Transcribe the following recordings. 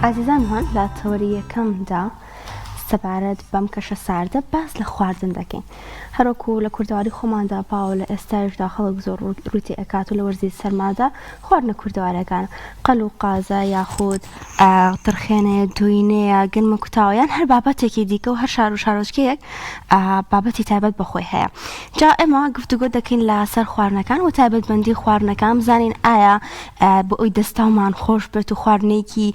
عزیزان هەن لە تەوەریەکەمدا سەبارەت بەم کەشە ساردە باس لە خواردن دەکەین. هەروەکو لە کوردەواری خۆماندا پاوە لە ئێستاشدا خەڵک زۆر ڕووتی ئەکات و لە وەرزی سەرمادا خواردنە کوردەوارەکان قەل و قازە یاخود ترخێنەیە دوینەیە گەنمە کوتاوەیان هەر بابەتێکی دیکە و هەر شار و شارۆچکەیەک بابەتی تایبەت بەخۆی هەیە. جا ئێمە گفتوگۆ دەکەین لە سەر خواردنەکان و تایبەتمەندی خواردنەکان بزانین ئایا بە ئەوی دەستاومان خۆش بێت و خواردنێکی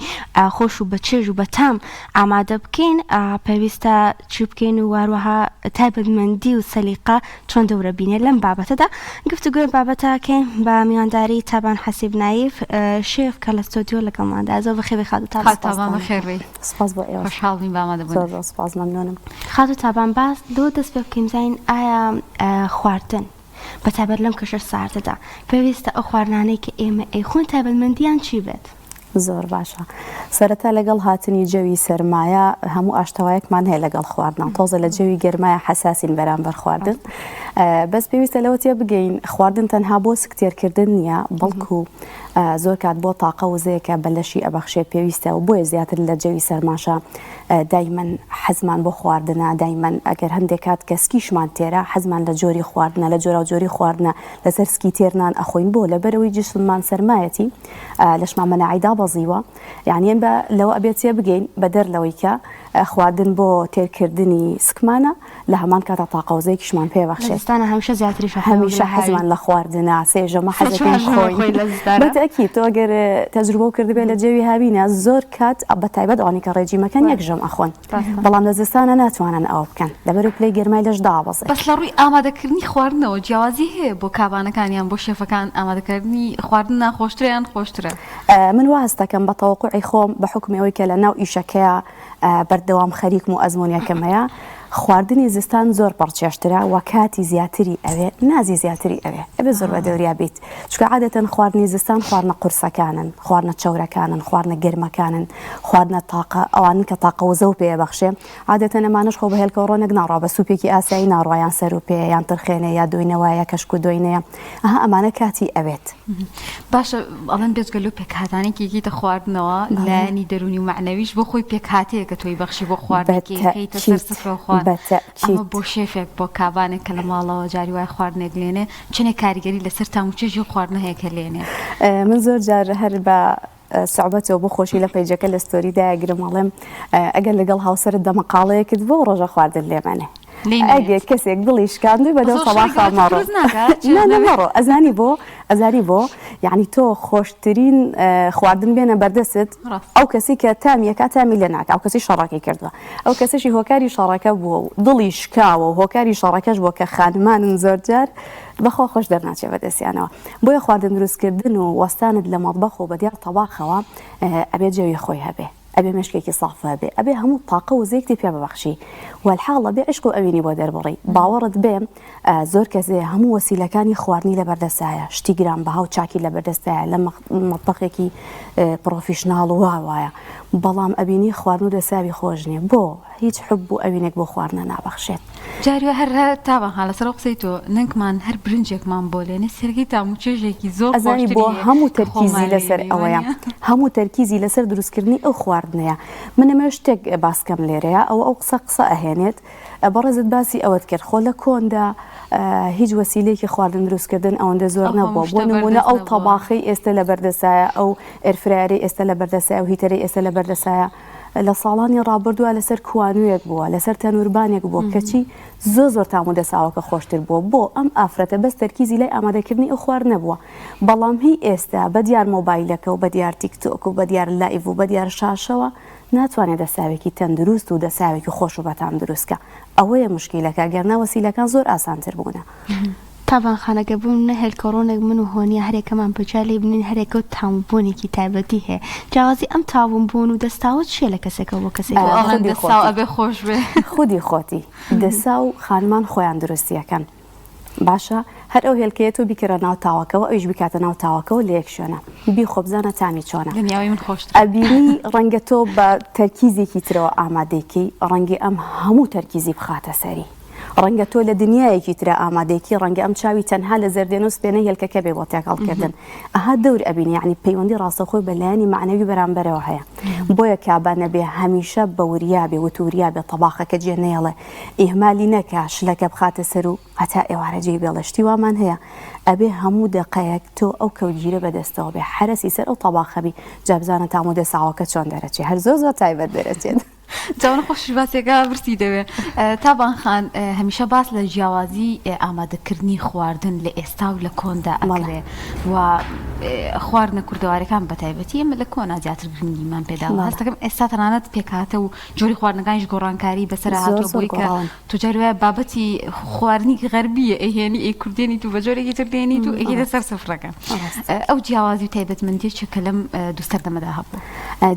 خۆش و بە چێژ و بە تام ئامادە بکەین پێویستە چی بکەین و واروەها تایبەتمەندی و سەلیقە چۆن دەورە بینێ لەم بابەتەدا گفتوگۆی بابەتەکەین بە میوانداری تابان حەسیب نایف شێف کە لە ستۆدیۆ لەگەڵماندا زۆر بەخێوی خات و تابان بەخێوی سپاس بۆ ئێوە خۆشحاڵین بامادەبوون زۆر سپاس مەمنونم خات و تابان باس دۆ دەست پێ بکەین زین ئایا خواردن بەتابەت لەم کەشە ساردەدا پێویستە ئەو خواردنانەی کە ئێمە ئەیخۆن تایبەتمەندیان چی بێت؟ زۆر باشە سەرەتا لەگەڵ هاتنی جەوی سەرمایە هەموو ئاشتەوایەکمان هەیە لەگەڵ خواردن تۆزە لە جەوی گەرمایە حەساسین بەرامبەر خواردن بەس پێویستە لەوە تێ بگەین خواردن تەنها بۆ سکتێرکردن نییە بەڵکو زۆر کات بۆ تاقە وزەیەکە بەلەشی ئەبەخشێ پێویستە و بۆیە زیاتر لە جەوی سەرماشە دایمەن حەزمان بۆ خواردنە دایمەن ئەگەر هەندێک کات کەسکیشمان تێرە حەزمان لە جۆری خواردنە لە جۆرا و جۆری خواردنە لەسەر سکی تێرنان ئەخۆین بۆ لەبەرەوەی جسممان سەرمایەتی لەشمان مەناعیدا بەزیوە یعنی بە لەوە ئەبێت تێ بگەین بە دەرلەوەی کە خواردن بۆ تێرکردنی سکمانە لە هەمان کاتە تاقەوزەیەکیشمان پێبەخشێستانە هەمیشە حەزمان لە خواردنە سێژەمە حەزەکەین خۆین بەتەکی تۆ ئەگەر تەجروبە کردبێت لە جێوی هاوینە زۆر کات بە تایبەت ئەوانی کە ڕێجیمەکەن یەکژەم ئەخۆن بەڵام لە زستانە ناتوانن ئەوە بکەن لەبەر پلەی گەرمای لەش دابەزێ بەس لە ڕووی ئامادەکردنی خواردنەوە جیاوازی هەیە بۆ کابانەکانیان بۆ شێفەکان ئامادەکردنی خواردن ناخۆشتریان خۆشترە من واز دەکەم بە تەوەقوعی خۆم بە حکمی ئەوەی کە لە ناو ئیشەکەیە بەردەوام خەریکم و ئەزمۆنیەکەمەیە خواردنی زستان زۆر پڕچێشترە و کاتی زیاتری ئەوێ نازی زیاتری ئەوێ زۆر بە دەوریا بیت چکە عادەتەن خواردنی زستان خواردنە قورسەکانن خواردنە چەورەکانن خواردنە گەرمەکانن خواردنە تاقە ئەوانن کە تاقەوزە و پێبەخشێ عادەتەن ئەمانش خۆ بە هێلکە ڕۆنێک ناڕوا بە سوپێکی ئاسایی ناڕوایان سەر و پێ یان ترخێنێ یا دوینەوەیە کەشک و دوینەیە ئەمانە کاتی ئەوێت باشە ئەڵەن بێزگە لەو پێکهاتانێکی گیتە خواردنەوە لایانی دەرونی و معنەویش بۆ خۆی پێکهاتەیە کە تۆی بەخشی بۆ خواردنەکەیتە سەر سفرە خواردن ئەمە بۆ شێفێک بۆ کابانێک کە لە ماڵەوە جاری وای خواردنێک لێنێ چنێک کاریگەری لەسەر تاموچێژی خواردنە هەیە کە لێنێ من زۆر جار هەر بە سعوبەتەوە بۆ خۆشی لە پەیجەکە لە ستۆریداگرم ئەڵێم ئەگەر لەگەڵ هاوسەرت دەمەقاڵەیەکت بۆ ڕۆژە خواردن لێمانێ ئەگەر کەسێک دڵی شکاندوی بەدەو سەڵاخا مەڕۆ ئەزانی بۆ یعنی تۆ خۆشترین خواردن بێنە بەردەست ئەو کەسی کە تامیەکە تامی لێ ناکە ئەو کەسی شەڕەکەی کردووە ئەو کەسێکی هۆکاری شەڕەکە بووە و دڵی شکاوە و هۆکاری شەڕەکەش بووە کە خانمانن زۆر جار بەخۆ خۆش دەرناچێ بەدەستیانەوە بۆیە خواردن دروستکردن و وەستانت لە مەطبەخ و بەدیار تەباخەوە ئەبێ جەوی خۆی هەبێ ئەبێ مشکێکی ساف هەبێ ئەبێ هەموو تاقە و زەیەکی پێ ببەخشی والحاڵە بێ عشق و ئەوینی بۆ دەربڕی باوەڕت بێ زۆر کەسێ هەموو وەسیلەکانی خواردنی لە بەردەستایە شتی گران بەها و چاکی لە بەردەستایە لە مەطبەخێکی پرۆفیشناڵ وایە بەڵام ئەبینی خواردن و دەساوی خۆش نییە بۆ هیچ حب و ئەوینێک بۆ خواردنە نابەخشێت جاریوە هەر تاوانها لەسەر قسەی تۆ ننگمان هەر برنجێکمان بۆ لێنێ سەرگی تاموچێژێکی زۆر ئەزانی بۆ هەموو تەرکیزی لەسەر ئەوەیە هەموو تەرکیزی لەسەر دروستکردنی ئەو خواردنەیە منەمە شتێک باسکەم لێرەیە ئەو قسە ئەهێنێت بەڕێزت باسی ئەوەت کرد خۆ لە کۆندا هیچ وەسیلەیەکی خواردن دروستکردن ئەوەندە زۆر نەبووە بۆ نمونە ئەو تەباخی ئێستا لە بەردەسایە ئەو ئێرفراری ئێستا لە بەردەسایە و هیتەری ئێستا لە بەردەسایە لە ساڵانی ڕابردووە لەسەر کوانوویەک بووە لەسەر تەنوربانێک بووە کەچی زۆر تام و دەساوەکە خۆشتر بووە بۆ ئەم ئافرەتە بەس تەرکیزی لای ئامادەکردنی ئەو خوارد نەبووە بەڵام هی ئێستا بە دیار مۆبایلەکە و بە دیار تیکتۆک و بە دیار لایڤ و بە دیار شاشەوە ناتوانێت دەساوێکی تەندروست و دەساوێکی خۆش و بەتام دروستکە ئەوەیە مشکیلەکە گەرنا وەسیلەکان زۆر ئاسانتر بوونە تاوان خانەکە بوون نەهێل کۆڕۆنێک من و هۆنیە هەرێکەمان بجای بنین هەرێکە و تاوانبوونێکی تایبەتی هەیە جیاوازی ئەم تاوانبوون و دەستاوت چیە لە کەسێکە بۆ کەسێک ئەبێ خۆش بێ خودی خۆتی دەسا و خانمان خۆیان دروستیەکەن باشە هەر ئەو هێلکەیە تۆ بیکەرە ناو تاوەکەەوە ئەوش بکاتە ناو تاوەکەەوە لە یەک شوێنە بیخۆ بزانە تامی چۆنە ئەبینی ڕەنگە تۆ بە تەرکیزێکی ترەوە ئامادەیکەی ڕەنگی ئەم هەموو تەرکیزی بخاتە سەری ڕەنگە تۆ لە دنیایەکی ترە ئامادەیەکی ڕەنگە ئەم چاوی تەنها لە زەردێن و سپێنەی هێلکەکە بێ بۆ تێکەڵکردن ئەها دەور ئەبینی یعنی پەیوەندی ڕاستەخۆی بەلایانی معنەوی بەرامبەرەوە هەیە بۆیە کابانە بێ هەمیشە بە وریا بێ وتوریا بێ تەباخەکە جێ نێڵێ ئیهمالی نەکە شلەکە بخاتە سەر و هەتا ئێوارە جێی بێڵە شتی وامان هەیە ئەبێ هەموو دقەیەک تۆ ئەو کەوتگیرە بەدەستەوە بێ حرەسی سەر ئەو تەباخەبی جابزانە تامۆ دەساوەکە چۆن دەرەچێت هەر زۆر تایبەت دەرەچێت جوان خۆش باسێکا برسی دەوێ تابان خان هەمیشە باس لە جیاوازی ئامادەکردنی خواردن لە ئێستا و لە کۆندا ئەمەڵێ و خواردنە کوردەوارەکان بە تایبەتی ئێمە لە کۆنا زیاتر گرنگیمان پێداوە هەستەکەم ئێستا تەنانەت پێکاتە و جۆری خواردنەکانیش گۆڕانکاری بەسەر هاتووە بۆی کە تو جاروایە بابەتی خواردنی غەربیە ئەهێنی ئەی کوردێنی تو بە جۆرێکی تر دێنی تو ئەگەیدە سەر سفرەکە ئەو جیاوازی و تایبەتمەندی چ کە لەم دوو سەردەمەدا هەبوو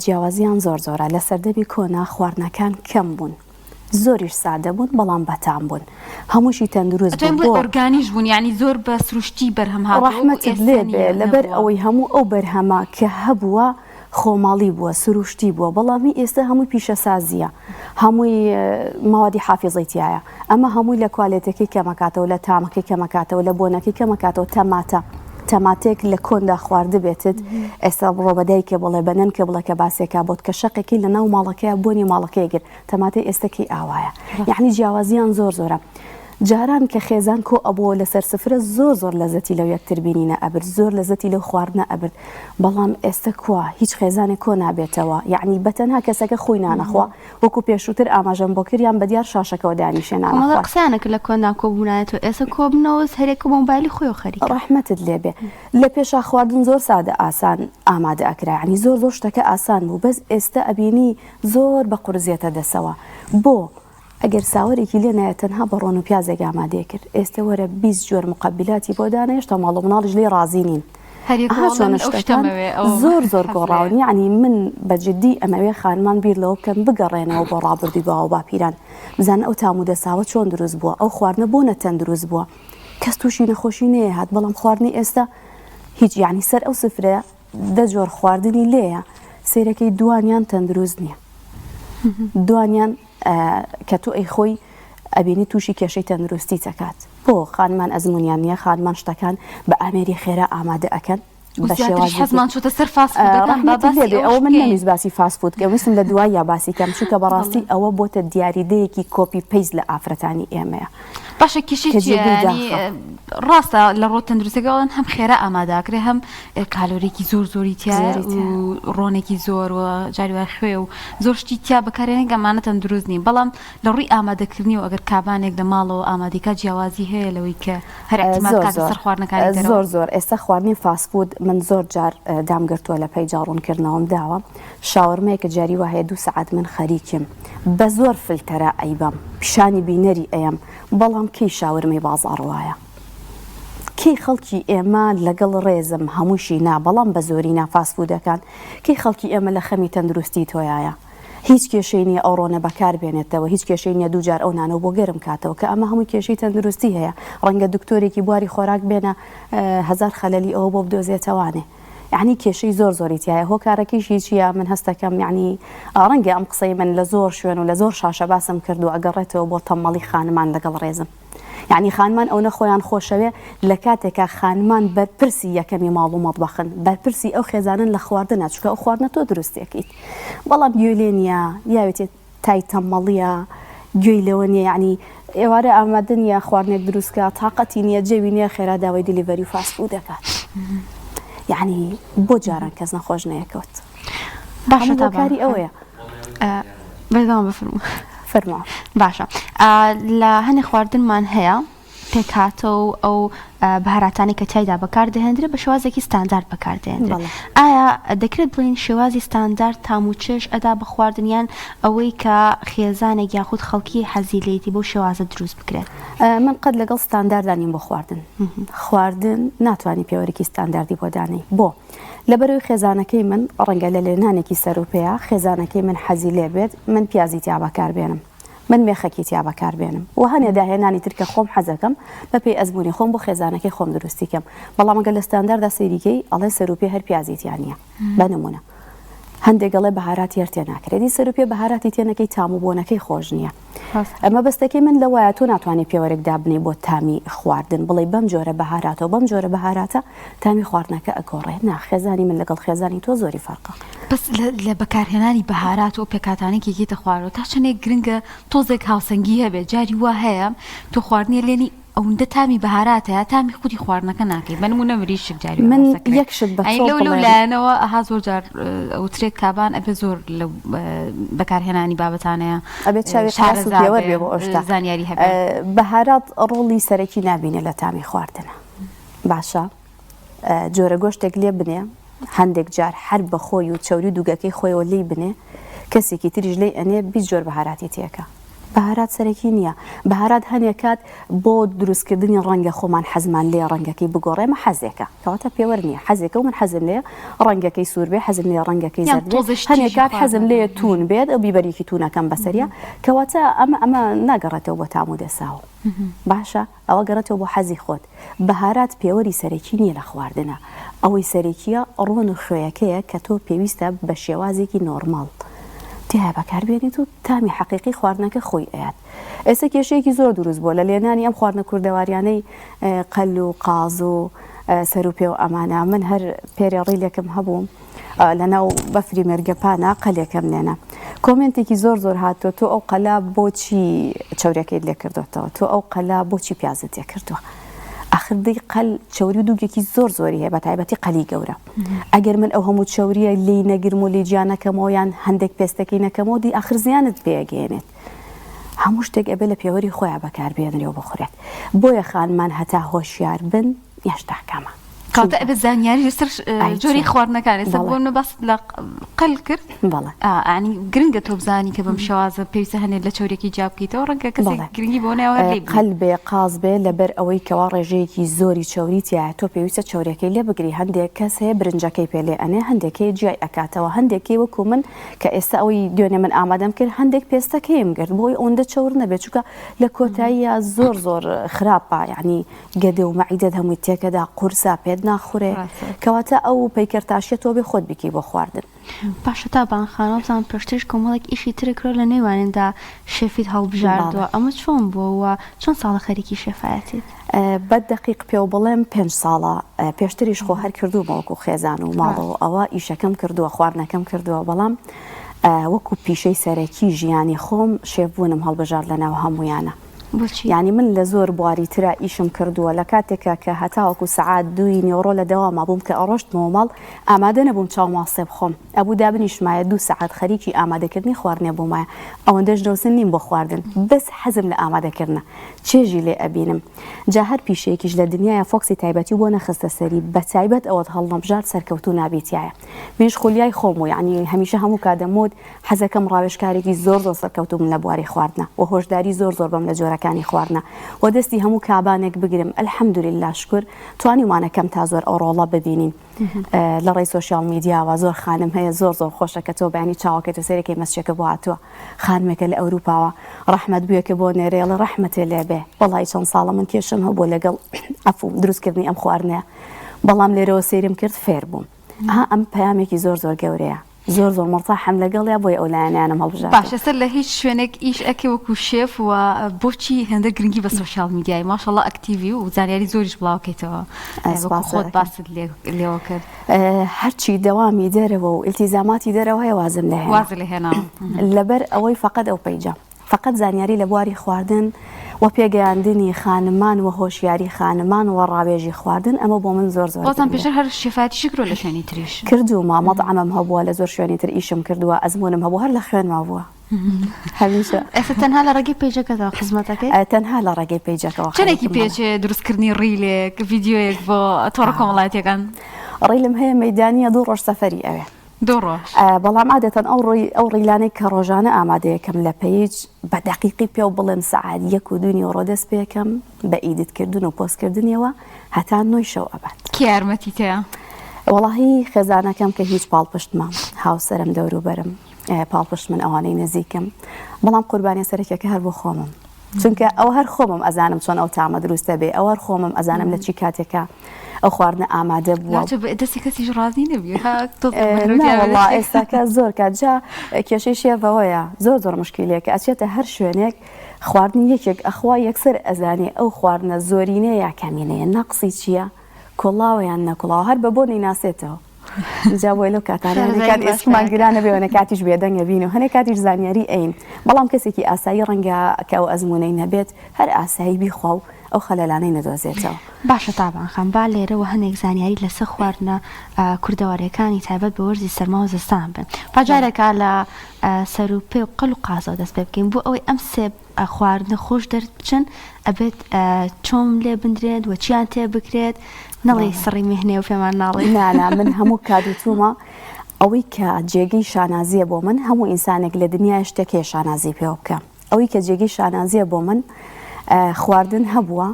جیاوازیان زۆر زۆرە لە سەردەمی کۆنا خواردنەکان کەم بوون زۆریش سادە بوون بەڵام بەتام بوون هەمووشی تەندروست بوون ئۆرگانیش بوون یعنی زۆر بە سروشتی بەرهەم هاتووە ڕەحمەتت لێ بێ لەبەر ئەوەی هەموو ئەو بەرهەمە کە هەبووە خۆماڵی بووە سروشتی بووە بەڵامی ئێستا هەمووی پیشەسازیە هەمووی ماوەدی حافیزەیتیایە ئەمە هەمووی لە کوالێتەکەی کەمەکاتەوە لە تامەکەی کەمەکاتەوە لە بۆنەکەی کەمەکاتەوە تەماتێک لە کۆندا خواردە بێتت ئێستا بڕۆ بەدایکە بڵێ بەنەن کە بڵێ کە باسێکا بۆت کە شەقێکی لە ناو ماڵەکەیە بۆنی ماڵەکەیەگر تەماتی ئێستاکەی ئاوایە یعنی جیاوازیان زۆر زۆرە جاران کە خێزان کۆ ئەبووە لەسەر سفرە زۆر لەزەتی لەو یەکتر بینینە ئەبرد زۆر لەزەتی لەو خواردنە ئەبرد بەڵام ئێستا کووە هیچ خێزانێک کۆ نابێتەوە یعنی بەتەنها کەسەکە خۆی نانەخوا وەکو پێشووتر ئاماژەم بۆ کردیان بەدیار شاشەکەەوە دانیشێنانەوە قسانێک لە کۆنا کۆبوونایەتەوە ئێستا کۆبنەوە هەرێک مۆبایلی خۆی خەریک ڕەحمەتت لێبێ لە پێشا خواردن زۆر سادە ئاسان ئامادە ئەکرا ینی زۆر شتەکە ئاسان بوو بەس ئێستا ئەبینی زۆر بە قورزیەتە دەسەوە بۆ ئەگەر ساوەرێکی لێ نایە تەنها بە ڕۆن و پیازێک ئامادەیە کرد ئێستا وەرە 20 جۆر مقبلاتی بۆ دانێشتا ماڵ و مناڵیش لێ ڕازی نین زۆر گۆڕاون یعنی من بەجددی ئەمەوێ خانمان بیر لەوە بکەن بگەڕێنەوە بۆ ڕابردووی باوە باپیران بزانە ئەو تامودەساوە چۆن دروست بووە ئەو خواردنە بۆ نەتەندروست بووە کەس تووشی نەخۆشی نەیە هات بەڵام خواردنی ئێستا هیچ یعنی سەر ئەو سفرە 10 جۆر خواردنی لێیە سیرەکەی دوانیان تەندروست نییە دوانیان کە تو ئەی خۆی ئەبینی تووشی کێشەی تەندروستی چەکات بۆ خانمان ئەزمونیان نییە خانمان شتەکان بە ئامێری خێرا ئامادە ئەکەن بە شێوازمان چۆتە سەر ئەوە من نەویست باسی فاسفود کە ویستم لە دوای یا باسی کەم چونکە بەڕاستی ئەوە بۆتە دیاریدەیەکی کۆپی پەیز لە ئافرەتانی ئێمەیە باشە کیشی ڕاستە لە ڕۆ تەندروستەکەڵەن هەم خێرا ئاماداکرێ هەم کالۆرێکی زۆری تیا و ڕۆنێکی زۆر و جاریوە خوێ و زۆر شتی تیا بەکارێنێک ئەمانە تەندروست نین بەڵام لە ڕووی ئامادەکردنی و ئەگەر کابانێک لە ماڵەوە ئامادەکە جیاوازی هەیە لەوەی کە هەر سەر خواردنەکانی زۆر ئێستا خواردنی فاسفود من زۆر جار دامگرتووە لە پێی جاڕوونکردنەوەم داوە شاوەرمەیەکە جاری وهەیە 2 سەعات من خەریکم بە زۆر فلتەرە ئەیبم پیشانی بینەری ئەم بەڵام کەی شاورمەی بازاڕ وایە کەی خەڵکی ئێمە لەگەڵ ڕێزم هەمووشی نا بەڵام بە زۆری نافاسفودەکان کەی خەڵکی ئێمە لە خەمی تەندروستی تۆیایە هیچ کێشەی نییە ئەو ڕۆنە بەکار بێنێتەوە هیچ کێشەی نییە دووجار ئەو نانەوە بۆ گەرم کاتەوە کە ئەمە هەموو کێشەی تەندروستی هەیە ڕەنگە دکتۆرێکی بواری خۆراک بێنە 1000 خەلەلی ئەوە بۆ بدۆزێتەوانێ یعنی کێشەی زۆریتیایە هۆکارەکەیشی چیە من هەستەکەم یعنی ڕەنگە ئەم قسەی من لە زۆر شوێن و لە زۆر شاشە باسم کرد و ئەگەڕێتەوە بۆ تەمەڵی خانمان لەگەڵ ڕێزم یعنی خانمان ئەو نەخۆیان خۆشەوێ لە کاتێکا خانمان بەرپرسی یەکەمی ماڵ و مەطبەخن بەرپرسی ئەو خێزانن لە خواردنە چونکە ئەو خواردنە تۆ دروستێکیت بەڵام گوێ لێ نییە یاوێتێت تای تەمەڵیە گوێی لەوە نییە یعنی ئێوارە ئامادە نییە خواردنێک دروستکە تااقەتی نییە جێوی نییە خێرا داوای دیلیڤەری فاستفود دەکات یعنی بۆ جاران کەس نەخۆش نەیەکەوت باشە تاکاری ئەوەیە بەردەوام بفرمو فەرما باشە لە هەنێ خواردنمان هەیە پێکاتەوە ئەو بەهاراتانی کە تایدا بەکاردەهێنرێت بە شێوازێکی ستاندارد بەکاردەهێنرێت ئایا دەکرێت بڵین شێوازی ستاندارد تام و چێژ ئەدا بە خواردنیان ئەوەی کە خێزانێک یاخود خەڵکی حەزیلێتی بۆ شێوازە دروست بکرێت من قەت لەگەڵ ستانداردانیم بۆ خواردن ناتوانانی پێوەرێکی ستانداردی بۆ دانەی بۆ لەبەرەوەی خێزانەکەی من ڕەنگە لە لێنانێکی سەرۆپەیە خێزانەکەی من حەزی لێ بێت من پیازی تیا بەکاربێنم من مێخەکی تیا بەکاربێنم و هەنێ داهێنانی ترکە خۆم حەزەکەم بە پێی ئەزمموی خۆم بۆ خێزانەکەی خۆم دروستیکەم بەڵام ئەگەر لە ستانداردا سەیریگەی ئەڵێ سەرروپی هەر پیازیتیانە بەنمونە هەندێک گەڵێ بەهاراتی هەر تێ ناکرێتی سەرپێ بەهاراتی تێنەکەی تاموبوونەکەی خۆش نییە. ئەمە بەستەکەی من لەوایە تۆ ناتوانێت پێوەرێکدا بنێ بۆ تامی خواردن بڵێ بەم جۆرە بەهاراتەوە بەم جۆرە بەهاراتە تامی خواردنەکە ئەگۆڕێ خێزانی من لەگەڵ خێزانی تۆ زۆری فەرقە. بەس لە بەکارهێنانی بەهارات و پێکاتانێکی گیتە خوارەوە تا چەندێک گرنگە تۆزێک هاوسەنگی هەبێت جاری وا هەیە تۆ خواردنیە لێنی ئەوەندە تامی بەهاراتەیە تامی خودی خواردنەکە ناکەی بەنمونە مریشک جاری من یەکشت بە لەو لایەنەوە ئەها زۆر جار ئەوترێک کابان ئەبێ زۆر لە بەکارهێنانی بابەتانەیە ئەبێت چاوی قاس و پێوە بێ بۆ ئەوشتا زانیاری هەبێت. بەهارات ڕۆڵی سەرەکی نابینێ لە تامی خواردنە باشە جۆرە گۆشتێک لێ بنێ هەندێک جار هەر بە خۆی و چەوری دووگەکەی خۆیەوە لی بنێ کەسێکی تریش لێ ئەنێ 20 جۆر بەهاراتی تێکە. بەهارات سەرەکی نییە بەهارات هەنێکات بۆ دروستکردنی ڕەنگە خۆمان حەزمان لێ ڕەنگەکەی بگۆڕێمە حەزێکە کەواتە پێوە نییە حەزێکە و من حەزم لێ ڕەنگەکەی سوور بێ حەزم لێ ڕەنگەکەی زەرد هەنێکات حەزم لێ تون بێت ئەو بیبەرێکی تونەکەم بەسەریە کەواتە ئەمە ناگەڕێتەوە بۆ تام و دەساوە باشە ئەوە گەڕێتەوە بۆ حەزی خۆت. بەهارات پێوەری سەرەکی نییە لە خواردنە ئەوەی سەرەکیە ڕۆن و خوێیەکەیە کە تۆ پێویستە بە شێوازێکی نۆرماڵ تیا بەکاربێنیت و تامی حەقیقی خواردنەکە خۆی ئەیات. ئێستا کێشەیەکی زۆر دروست بووە لە لێنانی ئەم خواردنە کوردەواریانەی قەل و قاز و سەر و پێ و ئەمانە من هەر پێری ڕیلێکم هەبوو لەناو بەفری مێرگەپانە قەلێکم لێنە کۆمنتێکی زۆر هاتووە تۆ ئەو قەلا بۆچی چاورەکەیت لێ کردوێتەوە تۆ ئەو قەلا بۆچی پیازت لێ کردووە ئاخردەی قەل چاوری و دووگێکی زۆری هەیە بە تایبەتی قەلی گەورە ئەگەر من ئەو هەموو چاوریە لی نەگرم و لیجیانەکەمەوە یان هەندێک پێستەکەی نەکەمەوە دی ئاخر زیانت پێگەێنێت هەموو شتێک ئەبێ لە پێوەری خۆیان بەکاربێنرێ و بخورێت بۆیە خانمان هەتا هۆشیار بن یاشتاکەمە کاتە ئەبێ زانیاری لەسەر جۆری خواردنەکان ئێستا بۆمە باس لە قەل کرد بەڵێ ئانی گرنگە تۆ بزانی کە بەم شێوازە پێویستە هەنێت لە چۆرێکی جاب بکەیتەوە ڕەنگە کەسێک گرنگی بۆ ناوە قەل بێ قاز بێ لەبەر ئەوەی کەوا ڕێژەیەکی زۆری چاوریتیایە تۆ پێویستە چاورەکەی لێ بگری هەندێک کەس هەیە برنجەکەی پێ لێ ئەنێ هەندێکی جیای ئەکاتەوە هەندێکی وەکو من کە ئێستا ئەوەی دوێنێ من ئامادەم کرد هەندێک پێستەکەیم گرت بۆی ئەوەندە چاور نەبێت چووکە لە کۆتاییە زۆر خراپە یعنی گەدە و مەعیدەت هەمووی تێکەدا قورسا پێت ناخورێ کەواتە ئەو پەیکەرتاشیە تۆ بێ خۆت بکی بۆ خواردن. باشە تا بانخانە بزان پێشترش کۆمەڵێک ئیشی ترکرۆ لە نێوانێندا شێفیت هەڵبژاردووە ئەمە چۆن بووە چۆن ساڵە خەریکی شێفایەتیت؟ بە دقیق پێ بڵێم 5 ساڵە پێشتریش خۆ هەر کردوومەوەکو خێزان و ماڵەوە ئەوە ئیشەکەم کردووە خواردنەکەم کردووە بەڵام وەکو پیشەی سەرەکی ژیانی خۆم شێفبوونم هەڵبژارد لە ناو هەمویانە. یعنی من لە زۆر بواری ترە ئیشم کردووە لە کاتێکە کە هەتاوەکو سعات 2 نیۆڕۆ لە دەواما بووم کە ئەڕۆشتمەوە ماڵ ئامادە نەبووم چاو ماسێ بخۆم ئەبوو دابنیشمایە 2 سعات خەریکی ئامادەکردنی خواردنێ بوومایە ئەوەندەش دەوسن نیم بۆ خواردن بەس حەزم لە ئامادەکردنە چێژی لێ ئەبینم جا هەر پیشەیەکیش لە دنیاە فۆکسی تایبەتی بۆ نەخستە سەری بە تایبەت ئەوەت هەڵنەبژار سەرکەوتو نابێتیایە منیش خولیای خۆم و یعنی هەمیشە هەموو کادەمۆت حەزەکەم ڕاوێژکارێکی زۆر سەرکەوتوم لە بواری خواردنە و هۆشداری زۆر بەم لە جۆرەکانی خواردنە و دەستی هەموو کابانێک بگرم ئەلحەمدولله شکر توانیوانەکەم تا زۆر ئەو ڕۆڵە ببینین لە ڕێی سۆشیال میدیاوە زۆر خانم هەیە زۆر خۆشە کە تۆ بەینی چاوەکەت و سەرێکی مەسچێکە بۆ هاتووە خانمێکە لە ئەوروپاوە ڕەحمەت بوویەکە بۆ نێرێڵە ڕەحمەتێ لێبێ وەڵی چەند ساڵە من کێشم هەبوو لەگەڵ ئەفوم دروستکردنی ئەم خواردنەیە بەڵام لێرەوە سێرم کرد فێر بووم ئەم پەیامێکی زۆر گەورەیە زۆر مەرتاحم لەگەڵیا بۆی ئەو لایەنیانم هەڵبژار باشە سەر لە هیچ شوێنێک ئیش ئەکە وەکو شێف و بۆچی هەندە گرنگی بە سۆشیال میدیای ماشەڵڵا ئەکتیڤی و زانیاری زۆریش بڵاوکەیتەوە خۆت باست لێوە کرد هەرچی دەوامی دەرەوە و ئیلتیزاماتی دەرەوە هەیە وازم لە هێنا لەبەر ئەوەی فقط ئەو پەیجە فقط زانیاری لە بواری خواردن و پێگەیاندنی خانمان و هۆشیاری خانمان و ڕاوێژی خواردن ئەمە بۆ من زۆر بازم پێشتر هەر شێفایەتی شکرۆ لە شوێنی تریش کردوومە مەطعەمم هەبووە لە زۆر شوێنی تر ئیشم کردووە ئەزمونم هەبوو هەر لە خوێنما بووە هەمیشە ئێستا تەنها لە ڕێگەی پێیجەکەتەوە خزمەتەکەی تەنها لە ڕێگەی پێیجەکەەوە چەندێکی پێچێ دروستکردنی ڕیلێک ڤیدیۆیەک بۆ تۆڕە کۆمەڵایەتیەکان ڕیلم هەیە مەیدانیە 2 ڕۆژ سەفەری ئەوێ 2 ڕۆژ بەڵام عادەتەن ئەو ڕیلانەی کە ڕۆژانە ئامادەیەکەم لە پەیج بە دەقیقی پێ و بڵێم سەعات 1 و 2 نیۆڕۆ دەست پێکەم بە ئیدیتکردن و پۆستکردنیەوە هەتا 9 شەو ئەبات کێ یارمەتی تەیە وەڵاهی خێزانەکەم کە هیچ پاڵپشتمە هاوسەرم دەوروبەرم پاڵپشت من ئەوانەی نزیکم بەڵام قوربانی سەرەکیەکە هەر بۆ خۆمم چونکە ئەو هەر خۆمم ئەزانم چۆن ئەو تامە دروستە بێ ئەو هەر خۆمم ئەزانم لە چی کاتێکە ئەو خواردنە ئامادە بووە دەستی کەسیش ڕازی نەبی وڵڵا ئێستاکە زۆر کات جا کێشەی شێڤەوەیە زۆر مشکلەیەکە ئەچێتە هەر شوێنێک خواردنی یەکێک ئەخوا یەکسەر ئەزانێ ئەو خواردنە زۆرینەیە یا کەمینەیە نەقسی چییە کۆڵاویان نەکوڵاو هەر بە بۆ نیناسێتەوە جاوای لەو کاتانەکات ئێسمان گرانە بێوەنە کاتیش بێدەنگە بین و هەنێک کاتیش زانیاری ئەین بەڵام کەسێکی ئاسایی ڕەنگە کە ئەو ئەزمونەی نەبێت هەر ئاسایی بیخوا و ئەو خەلەلانەی نەدۆزێتەوە باشە تابان خەم با لێرەوە هەنێک زانیاری لەسەر خواردنە کوردەوارەکانی تایبەت بە وەرزی سەرما و زستان بن پاجارێکا لە سەر و پێ و قەل و قازەوە دەست پێ بکەین بۆ ئەوەی ئەم سێ خواردنە خۆش دەربچن ئەبێت چۆم لێ بندرێت و چیان تێ بکرێت نەڵێ سڕی مهنێ و پێمان ناڵێ نانا من هەموو کادوتومە ئەوەی کە جێگەی شانازیە بۆ من هەموو ئینسانێک لە دنیای شتێکی شانازی پێ بکە ئەوەی کە جێگەی شانازیە بۆ من خواردن هەبووە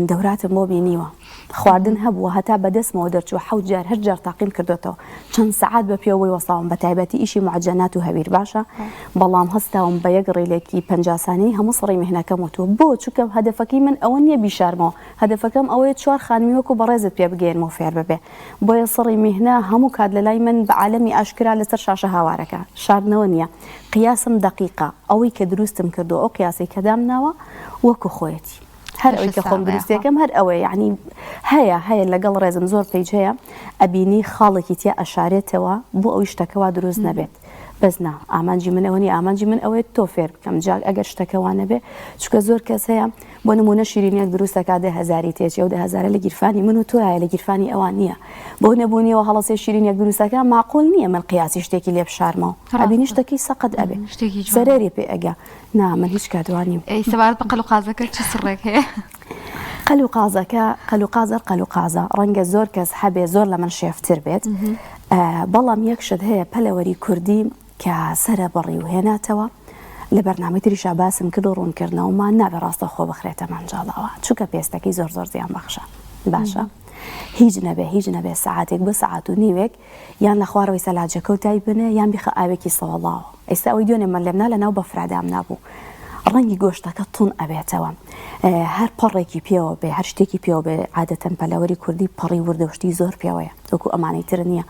دەوراتم بۆ بینیوە خواردن هەبووە هەتا بەدەستمەوە دەرچوە حەوت جار هەر جار تاقیم کردوێتەوە چەند سەعات بە پێوەی وەساوم بە تایبەتی ئیشی معجەنات و هەویر باشە بەڵام هەستاوم بە یەک ڕێلێکی 50 سانەی هەموو سڕی مهنەکەم وتووە بۆ چووکە هەدەفەکەی من ئەوە نییە بیشارمەوە هەدەفەکەم ئەوەیە 4 خانمی وەکو بەڕێزت پێ بگەێنمەوە فێر ببێ بۆیە سڕی مهنە هەموو کات لە لای من بە عالەمی ئاشکرا لەسەر شاشە هاوارەکە شاردنەوە نییە قیاسم دقیقە ئەوەی کە دروستم کردو ئەو قیاسی کە دامناوە وەکو خۆیەتی هەر ئەوەی کە خۆم دروستیەکەم هەر ئەوەی یعنی هەیە لەگەڵ ڕێزم زۆر پێیج هەیە ئەبینی خاڵێکی تیا ئەشارێتەوە بۆ ئەوی شتەکەوا دروست نەبێت بەزنا ئامانجی من ئەوەنی ئامانجی من ئەوەیە تۆ فێر بکەم جاک ئەگەر شتەکەوانە بێ چکە زۆر کەس هەیە بۆ نمونە شیرینیەک دروستەکە 10,000 تێچی و 10,000 لە گیرفانی من و تۆیە لە گیرفانی ئەوان نییە بۆ نەبوونیەوە هەڵەسێ شیرینیەک دروستەکە معقول نییە من قیاسی شتێکی لێ بشارمەوە ئەبینی شتێکی سەقەت ئەبێ زەرێری پێ ئەگە نا من هیچ کاتوانیم سەبارەت بە قەل و قازەکە چ سڕێک هەیە قەل و قازە ڕەنگە زۆر کەس هەبێ زۆر لە من شێفتر بێت بەڵام یەک شت هەیە پەلەوەری کوردی کە سرە بەڕی و هێناتەوە لە بەرنامەی تریشا باسم کرد و ڕوونکردنەوەمان نابێ ڕاستە خۆ بخرێتە مانجاڵەوە چووکە پێستەکەی زۆر زیان بەخشە باشە هیچ نەبێ سەعاتێک بە سەعات و نیوێک یان لە خوارەوەی سەلاجەکە و تای بنێ یان بیخە ئاوێکی سەوەڵاوە ئێستا ئەوەی دوێنێ من لێمنا لەناو بەفرادام نابوو ڕەنگی گۆشتەکە تون ئەبێتەوە هەر پەڕێکی پێوە بێ هەر شتێکی پێوە بێ عادەتەن پەلەوەری کوردی پەڕی وردەشتی زۆر پێوەیە وەکو ئەمانەی تر نییە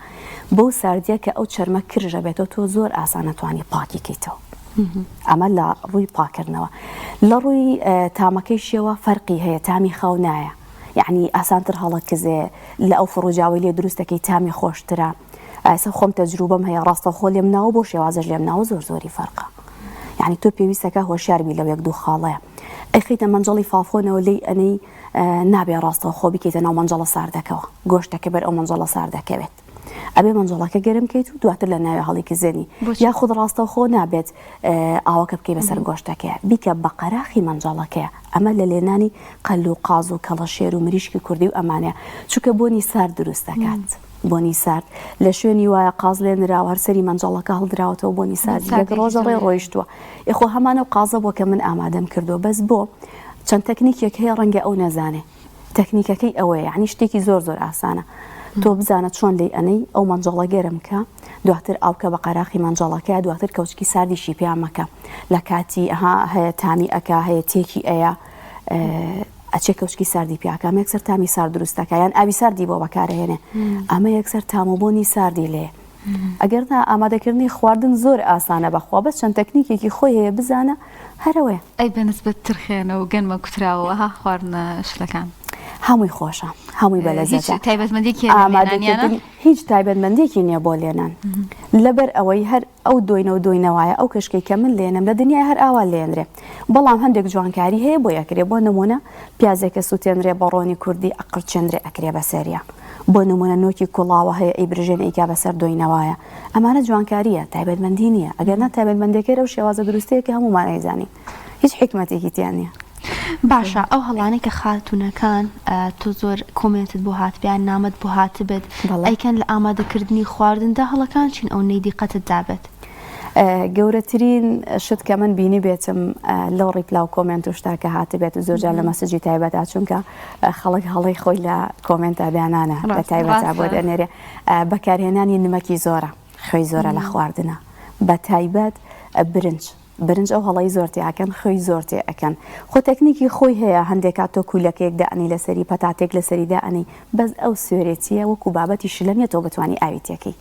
بۆ ساردیە کە ئەو چەرمە کرژە بێتەوە تۆ زۆر ئاسانەتوانی پاکیکەیتەوە ئەمە لە ڕووی پاکردنەوە لە ڕووی تامەکەیشەوە فەرقی هەیە تامی خەو نایە یعنی ئاسانتر هەڵەکزێ لە ئەو فڕۆجاوی لێ دروستەکەی تامی خۆشترە ئەسا خۆم تەجروبەم هەیە ڕاستە خۆ لێم ناوە بۆ شێوازەش لێم ناوە زۆری فەرقە یعنی تۆ پێویستەکە هۆشیاربی لەو یەک دوو خاڵەیە ئەیخیتە مەنجەڵی فافۆنەوە لی ئەنەی نابێ ڕاستەوە خۆ بکەیتە ناو مەنجەڵە ساردەکەەوە گۆشتەکە بەر ئەو مەنجەڵە ساردەکەوێت ئەبێ مەنجەڵەکە گەرم کەیت و دواتر لە ناوێ هەڵێکی زێنی یا خود ڕاستەوە خۆ نابێت ئاوەکە بکەی بەسەر گۆشتەکە بیکە بە قەراخی مەنجەڵەکەیە ئەمە لە لێنانی قەل و قاز و کەڵەشێر و مریشکی کوردی و ئەمانەیە چونکە بۆنی سارد دروست دەکات بۆنی سارد لە شوێنی وایە قاز لێنراوە هەر سەری مەنجەڵەکە هەڵدراوەتەوە بۆنی سارد لەک ڕۆژە ڕێ ڕۆیشتووە ئێخۆ هەمانە و قازە بۆ کە من ئامادەم کردو بەس بۆ چەند تەکنیکێک هەیە ڕەنگە ئەو نەزانێ تەکنیکەکەی ئەوەیە یعنی شتێکی زۆر ئاسانە تۆ بزانە چۆن لێ ئەنەی ئەو مەنجەڵە گەرمکە دواتر ئاوکە بە قەراخی مەنجەڵەکەی دواتر کەوچکی ساردیشی پیامەکە لە کاتی هەیە تامی ئەکا هەیە تێکی ئەیە ئەچێ کەوچکی ساردی پیاکەم یەکسەر تامی سارد دروستەکە یان ئاوی ساردی بۆ بەکارهێنێ ئەمە یەکسەر تامۆبوونی ساردی لێ ئەگەرنا ئامادەکردنی خواردن زۆر ئاسانە بەخوا بەس چەند تەکنیکێکی خۆی هەیە بزانە هەرەوەی ئەی بەنسبەت ترخێنە و گەنمە کوتراوە ها خواردنە شتەکان هەمووی خۆشە هەمووی بەلەزەتە تایبەتمەندی هیچ تایبەتمەندێکی نییە بۆ لێنان لەبەر ئەوەی هەر ئەو دۆینەوەیە ئەو کەشکەی کە من لێنم لە دنیای هەر ئاوا لێنرێ بەڵام هەندێک جوانکاری هەیە بۆ یەکرێ بۆ نمونە پیازێکە سووتێنرێ بەڕۆنی کوردی ئەقرچێنرێ ئەکرێ بەسەریە بۆ نمونە نۆکی کوڵاوە هەیە ئەی برژێن ئەیکا بەسەر دۆینەوەیە ئەمانە جوانکاریە تایبەتمەندی نییە ئەگەر نە تایبەتمەندێکەکە و شێوازە دروستەیە کە هەمومان ئەیزانی هیچ حکمەتێکی تیان نییە باشە ئەو هەڵانەی کە خاتونەکان تۆ زۆر کۆمنتت بۆ هاتبیان نامەت بۆ هاتبێت ئەیکەن لە ئامادەکردنی خواردندا هەڵەکان چین ئەو نەیدیقەتت دابێت گەورەترین شت کە من بینی بێتم لەو ڕیپلا و کۆمنت و شتاکە هاتبێت و زۆرجار لە مەسەجی تایبەتا چونکە خەڵک هەڵی خۆی لە کۆمنتا بیانانە لە تایبەتا بۆ دەنێرێ بەکارهێنانی نمەکی زۆرە خوێی زۆرە لە خواردنە بە تایبەت برنج برنج ئەو هەڵی زۆرتی ئەکەن خۆی زۆرتی ئەەکەن خۆ تەکنیکی خۆی هەیە هەندێکات تۆ کولەکەیەک دائنی لەسەری پەتاتێک لەسەری دائنی بەس ئەو سوێرێتیە وەکو بابەتی شلە نیە تۆ بتوانانی ئاویتەکەی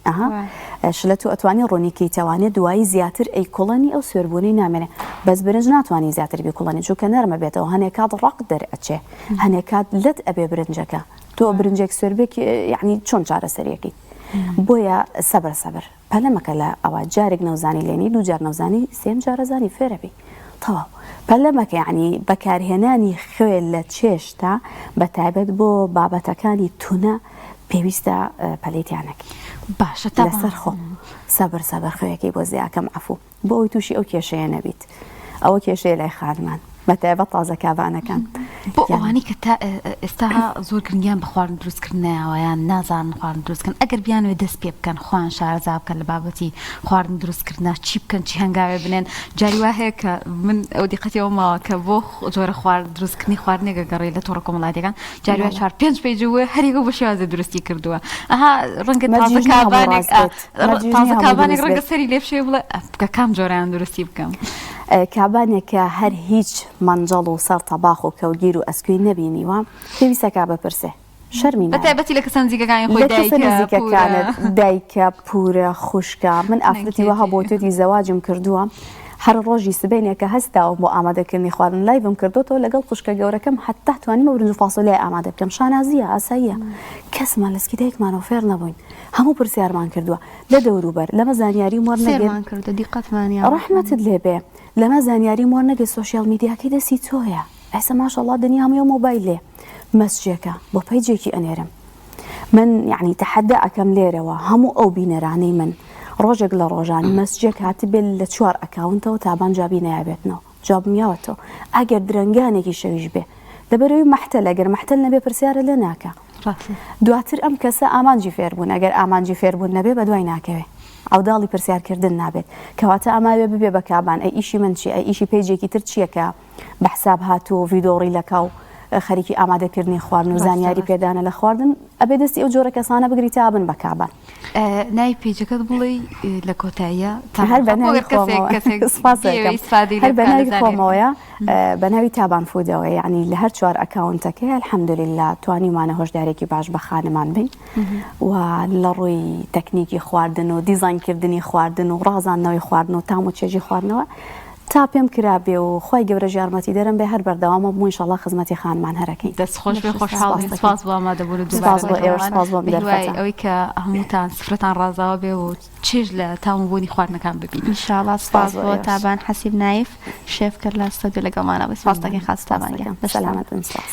شلە تو ئەتوانی ڕۆنیکەی توانێت دوایی زیاتر ئەی کوڵەنی ئەو سوێربوونی نامێنێ بەس برنج ناتوانانی زیاتر بی کوڵەنی چونکە نەرمە بێتەوە هەنێکات ڕق دەرئەچێ هەنێکات لەت ئەبێ برنجەکە تۆ برنجێک سوێربێک یعنی چۆن چارەسەریەکەی بۆیە سەبر پەلەمەکە لە ئەوە جارێک نەوزانی لێنی دوو جار نەوزانی سێم جارەزانی فێرەبی تەواو پەلەمەکە یعنی بەکارهێنانی خوێ لە چێشتا بە تایبەت بۆ بابەتەکانی تونە پێویستە پەلێتیانەکەی باشە لەسەر خۆ سەبر خوێیەکەی بۆ زیاکەم عەفو بۆ ئەوی تووشی ئەو کێشەیە نەبیت ئەوە کێشەیە لای خانمان بەتایبەت تازە کابانەکان بۆ ئەوانی کە تا ئێستا زۆر گرنگیان بە خواردن دروستکردنەوەیان نازانن خواردن دروستکردن ئەگەر بیانوێ دەست پێ بکەن خۆیان شارەزا بکەن لە بابەتی خواردن دروستکردنە چی بکەن چی هەنگاوێ بنێن جاری وا هەیە کە من ئەو دیقەتەوە ماوە کە بۆ جۆرە خواردن دروستکردنی خواردنێکە گەڕێ لە تۆڕە کۆمەڵاتیەکان جاری وا 4-5 پێیجوە هەریگە بە شێوازە درستی کردووە ئەها ڕەنگە تازە کابانێک ڕەنگە سەری لێ بشێ بڵێ بکە کام جۆرەیان درستی بکەم کابانێکە هەر هیچ مەنجەڵ و سەر تەباخ و کەوگیر و ئەسکوی نەبینیوە پێویستە کا بپرسێ شەرمی بەتایبەتی لە کەسە نزیکەکانی خۆی نزیکەکانت دایکە پورە خوشکە من ئافرەتی وەها بۆ تۆتی زەواجم کردووە هەر ڕۆژی سبەینێکە هەستاوە بۆ ئامادەکردنی خواردن لایڤم کردوتەوە لەگەڵ خوشکە گەورەکەم حتا توانیم برنج و فاسۆلێ ئامادە بکەم شانازیە ئاساییە کەسمان لەسکی دایکمانەوە فێر نەبووین هەموو پرسیارمان کردووە لە دەوروبەر لەمە زانیاری وەرنەگەن کردو دیقەتمانی ڕەحمەتت لێبێ لەمە زانیاری وەرنەگە سوۆشیال میدیاکەی دەستی تۆیە ئێستا ماشەڵڵا دنیا هەموو مۆبایلێ مەسجێکە بۆ پەیجێکی ئەنێرم من یعنی تەحەدە ئەەکەم لێرەوە هەموو ئەو بینەرانەی من ڕۆژێک لە ڕۆژان مەسجێک هاتی بێت لە 4 ئەکاونتەوە تابان جابی نایابێتنەوە جابمیاوەتەوە ئەگەر درەنگانێکی شەویش بێ لەبەرەوەی مەحتەل ئەگەر مەحتەل نەبێ پرسیارە لێ ناکە دواتر ئەم کەسە ئامانجی فێربوون ئەگەر ئامانجی فێربوون نەبێ بە دوای ناکەوێ ئەوداڵی پرسیارکردن نابێت کەواتە ئەماوێ ببێ بە کابان ئەی ئیشی من چی ئەی ئیشی پێیجێکی تر چیەکە بە حساب هاتووە ڤیدۆڕی لەکاو خەریکی ئامادەکردنی خواردن و زانیاری پێدانە لە خواردن ئەبێ دەستی ئەو جۆرە کەسانە بگری تابن بە کابان ناوی پێیجەکەت بڵێ لە کۆتاییە هەر بەناوی خۆمەوەیە بە ناوی تابان فودەوە یعنی لە هەر 4 ئەکاونتەکە الحەمدولله توانیمانە هۆشدارێکی باش بە خانمان بین و لە ڕووی تەکنیکی خواردن و دیزاینکردنی خواردن و ڕازاندنەوەی خواردن و تام و چێژی خواردنەوە تا پێم کرابێ و خۆی گەورە ژارمەتی دەرم بێ هەر بەردەوامە بوو ئینشەڵڵا خزمەتی خانمان هەرەکەی دەستخۆش بێ خۆشحاڵی سپاس بۆ ئامادەبوون ئەوەی کە هەمووتان سفرەتان ڕازاوە بێ و چێژ لە تامبوونی خواردنەکان ببین ئینشاڵڵا سپاس بۆ تابان حەسیب نایف شێف کرد لە ستۆدیۆ لەگەڵمانەوە سپاس دەکەین خاست تابان بەسەلامەتن سپاس